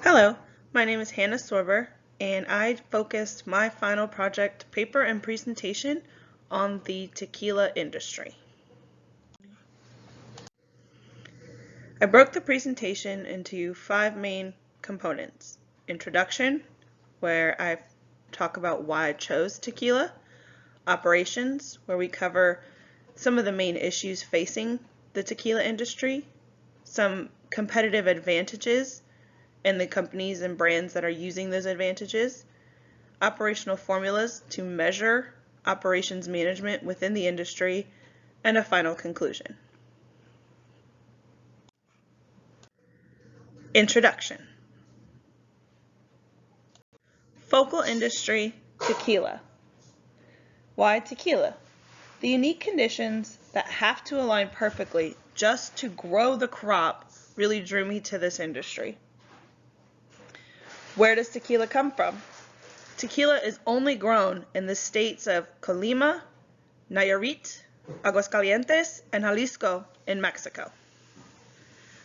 Hello, my name is Hannah Sorber, and I focused my final project paper and presentation on the tequila industry. I broke the presentation into 5 main components. Introduction, where I talk about why I chose tequila. Operations, where we cover some of the main issues facing the tequila industry. Some competitive advantages and the companies and brands that are using those advantages, operational formulas to measure operations management within the industry, and a final conclusion. Introduction. Focal industry, tequila. Why tequila? The unique conditions that have to align perfectly just to grow the crop really drew me to this industry. Where does tequila come from? Tequila is only grown in the states of Colima, Nayarit, Aguascalientes, and Jalisco in Mexico.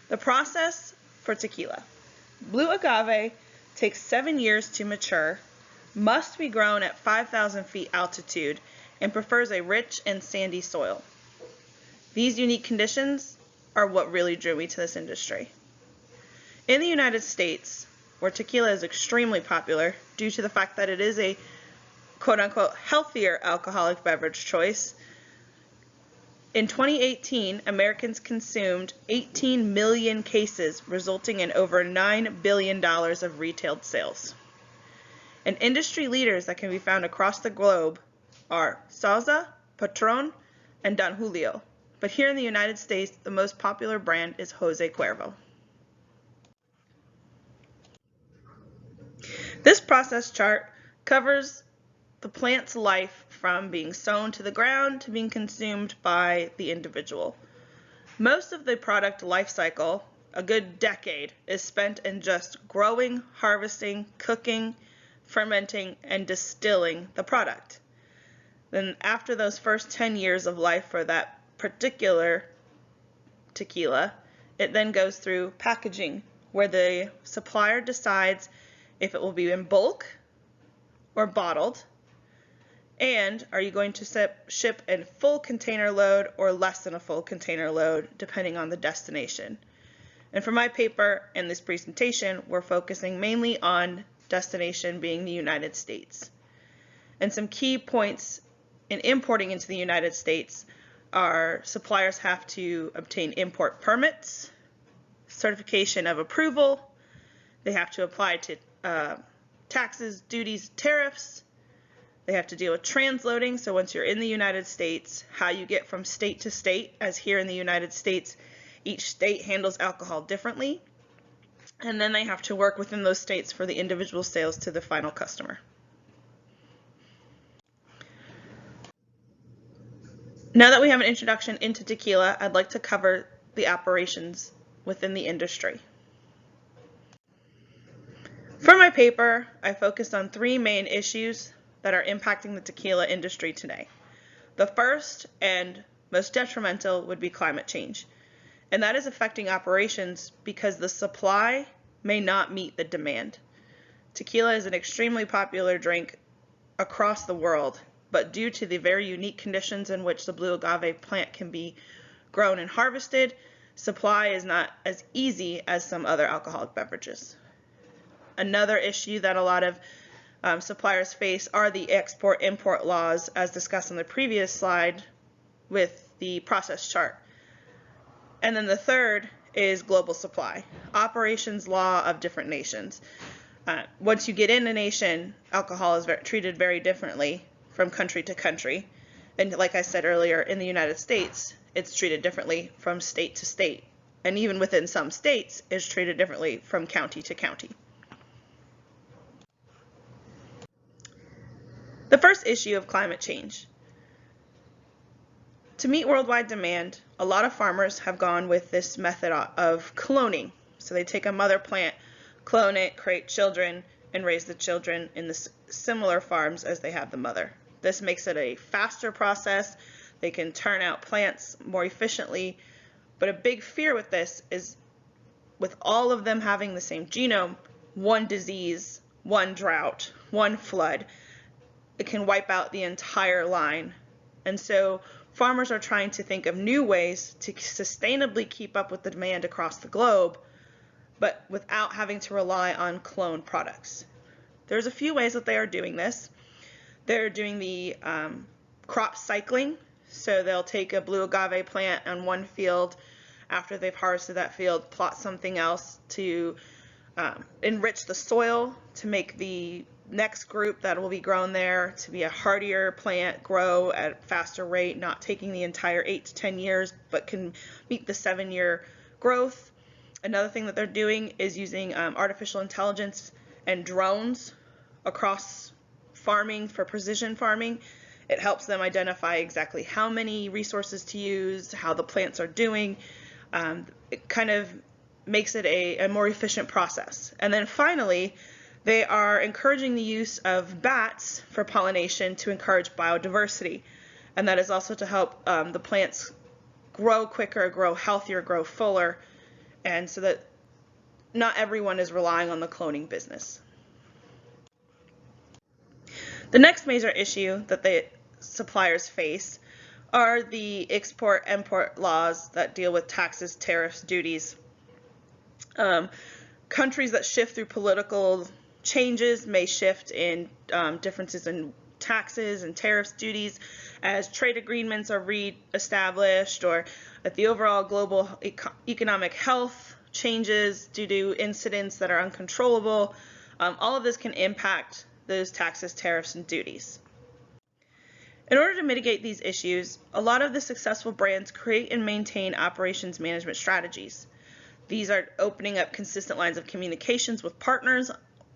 The process for tequila. Blue agave takes 7 years to mature, must be grown at 5,000 feet altitude, and prefers a rich and sandy soil. These unique conditions are what really drew me to this industry. In the United States, where tequila is extremely popular due to the fact that it is a quote-unquote healthier alcoholic beverage choice, in 2018, Americans consumed 18 million cases, resulting in over $9 billion of retail sales. And industry leaders that can be found across the globe are Sauza, Patron, and Don Julio. But here in the United States, the most popular brand is Jose Cuervo. This process chart covers the plant's life from being sown to the ground to being consumed by the individual. Most of the product life cycle, a good decade, is spent in just growing, harvesting, cooking, fermenting, and distilling the product. Then after those first 10 years of life for that particular tequila, it then goes through packaging, where the supplier decides if it will be in bulk or bottled, and are you going to ship in full container load or less than a full container load, depending on the destination. And for my paper and this presentation, we're focusing mainly on destination being the United States. And some key points in importing into the United States are suppliers have to obtain import permits, certification of approval, they have to apply to taxes, duties, tariffs. They have to deal with transloading. So once you're in the United States, how you get from state to state, as here in the United States, each state handles alcohol differently. And then they have to work within those states for the individual sales to the final customer. Now that we have an introduction into tequila, I'd like to cover the operations within the industry. For my paper, I focused on 3 main issues that are impacting the tequila industry today. The first and most detrimental would be climate change, and that is affecting operations because the supply may not meet the demand. Tequila is an extremely popular drink across the world, but due to the very unique conditions in which the blue agave plant can be grown and harvested, supply is not as easy as some other alcoholic beverages. Another issue that a lot of suppliers face are the export-import laws, as discussed on the previous slide with the process chart. And then the third is global supply, operations law of different nations. Once you get in a nation, alcohol is treated very differently from country to country. And like I said earlier, in the United States, it's treated differently from state to state. And even within some states, it's treated differently from county to county. The first issue of climate change. To meet worldwide demand, a lot of farmers have gone with this method of cloning. So they take a mother plant, clone it, create children, and raise the children in the similar farms as they have the mother. This makes it a faster process. They can turn out plants more efficiently. But a big fear with this is with all of them having the same genome, one disease, one drought, one flood, it can wipe out the entire line. And so farmers are trying to think of new ways to sustainably keep up with the demand across the globe, but without having to rely on cloned products. There's a few ways that they are doing this. They're doing the crop cycling. So they'll take a blue agave plant on one field. After they've harvested that field, plot something else to enrich the soil to make the next group that will be grown there to be a hardier plant, grow at a faster rate, not taking the entire 8 to 10 years, but can meet the 7-year growth. Another thing that they're doing is using artificial intelligence and drones across farming for precision farming. It helps them identify exactly how many resources to use, how the plants are doing. It kind of makes it a more efficient process. And then finally, they are encouraging the use of bats for pollination to encourage biodiversity. And that is also to help the plants grow quicker, grow healthier, grow fuller, and so that not everyone is relying on the cloning business. The next major issue that the suppliers face are the export-import laws that deal with taxes, tariffs, duties. Countries that shift through political changes may shift in differences in taxes and tariffs, duties, as trade agreements are re-established, or that the overall global economic health changes due to incidents that are uncontrollable. All of this can impact those taxes, tariffs, and duties. In order to mitigate these issues, a lot of the successful brands create and maintain operations management strategies. These are opening up consistent lines of communications with partners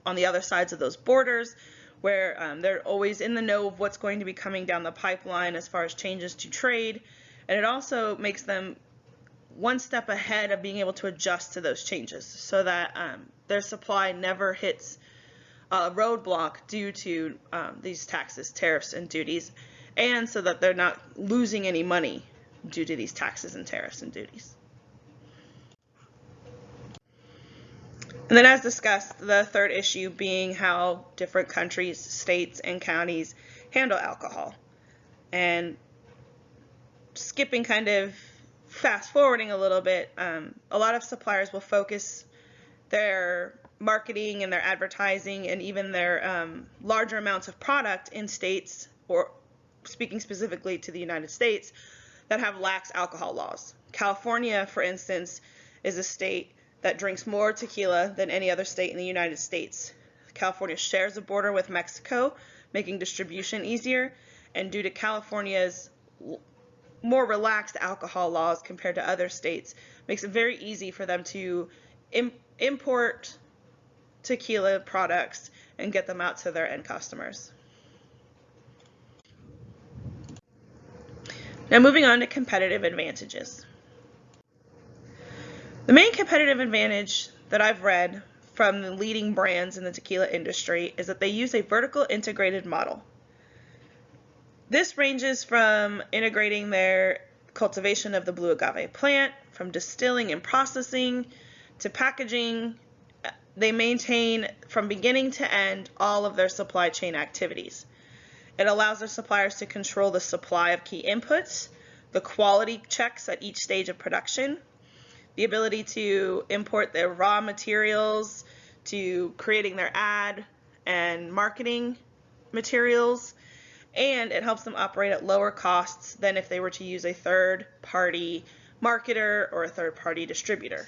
on the other sides of those borders, where they're always in the know of what's going to be coming down the pipeline as far as changes to trade, and it also makes them one step ahead of being able to adjust to those changes so that their supply never hits a roadblock due to these taxes, tariffs, and duties, and so that they're not losing any money due to these taxes and tariffs and duties. And then, as discussed, the third issue being how different countries, states, and counties handle alcohol. And skipping, kind of fast forwarding a little bit, a lot of suppliers will focus their marketing and their advertising and even their larger amounts of product in states, or speaking specifically to the United States, that have lax alcohol laws. California, for instance, is a state that drinks more tequila than any other state in the United States. California shares a border with Mexico, making distribution easier, and due to California's more relaxed alcohol laws compared to other states, makes it very easy for them to import tequila products and get them out to their end customers. Now, moving on to competitive advantages. The main competitive advantage that I've read from the leading brands in the tequila industry is that they use a vertical integrated model. This ranges from integrating their cultivation of the blue agave plant, from distilling and processing to packaging. They maintain from beginning to end all of their supply chain activities. It allows their suppliers to control the supply of key inputs, the quality checks at each stage of production, the ability to import their raw materials, to creating their ad and marketing materials, and it helps them operate at lower costs than if they were to use a third-party marketer or a third-party distributor.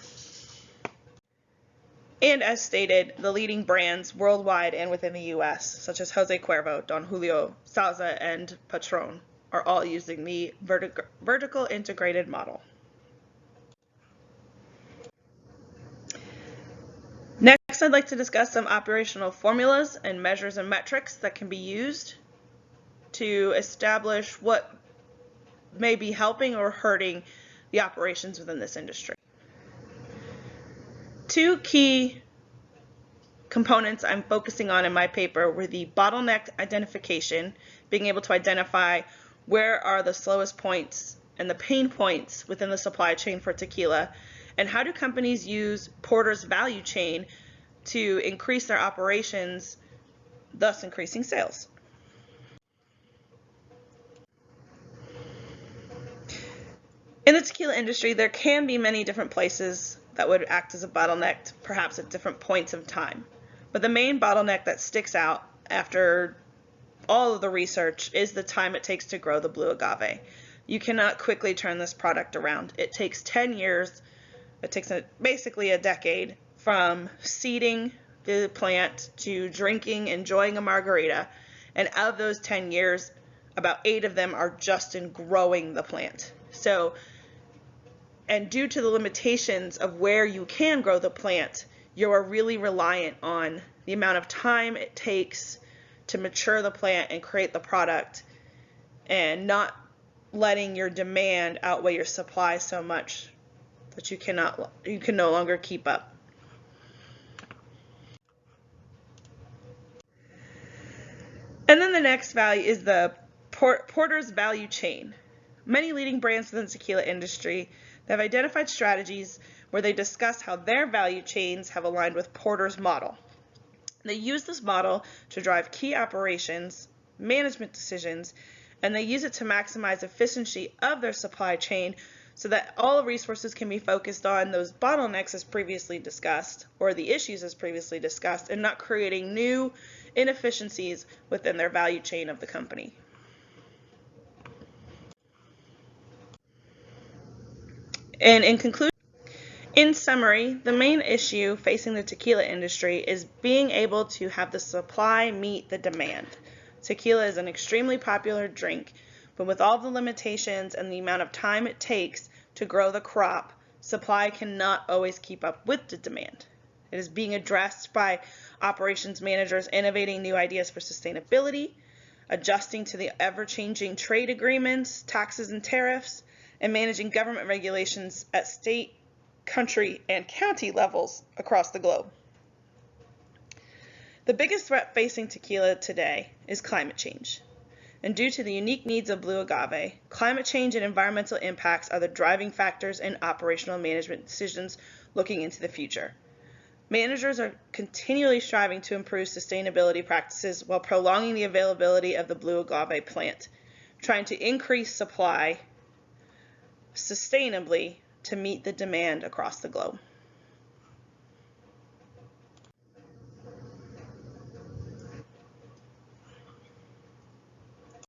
And as stated, the leading brands worldwide and within the U.S., such as Jose Cuervo, Don Julio, Sauza, and Patron, are all using the vertical integrated model. Next, I'd like to discuss some operational formulas and measures and metrics that can be used to establish what may be helping or hurting the operations within this industry. Two key components I'm focusing on in my paper were the bottleneck identification, being able to identify where are the slowest points and the pain points within the supply chain for tequila, and how do companies use Porter's value chain to increase their operations, thus increasing sales. In the tequila industry, there can be many different places that would act as a bottleneck, perhaps at different points of time. But the main bottleneck that sticks out after all of the research is the time it takes to grow the blue agave. You cannot quickly turn this product around. It takes 10 years, it takes basically a decade from seeding the plant to drinking, enjoying a margarita. And of those 10 years, about 8 of them are just in growing the plant. So, and due to the limitations of where you can grow the plant, you are really reliant on the amount of time it takes to mature the plant and create the product, and not letting your demand outweigh your supply so much that you can no longer keep up. And then the next value is the porter's value chain. Many leading brands within the tequila industry have identified strategies where they discuss how their value chains have aligned with Porter's model. They use this model to drive key operations, management decisions, and they use it to maximize efficiency of their supply chain so that all resources can be focused on those bottlenecks as previously discussed, or the issues as previously discussed, and not creating new inefficiencies within their value chain of the company. And in conclusion, in summary, the main issue facing the tequila industry is being able to have the supply meet the demand. Tequila is an extremely popular drink, but with all the limitations and the amount of time it takes to grow the crop, supply cannot always keep up with the demand. It is being addressed by operations managers innovating new ideas for sustainability, adjusting to the ever-changing trade agreements, taxes and tariffs, and managing government regulations at state, country, and county levels across the globe. The biggest threat facing tequila today is climate change. And due to the unique needs of blue agave, climate change and environmental impacts are the driving factors in operational management decisions looking into the future. Managers are continually striving to improve sustainability practices while prolonging the availability of the blue agave plant, trying to increase supply sustainably to meet the demand across the globe.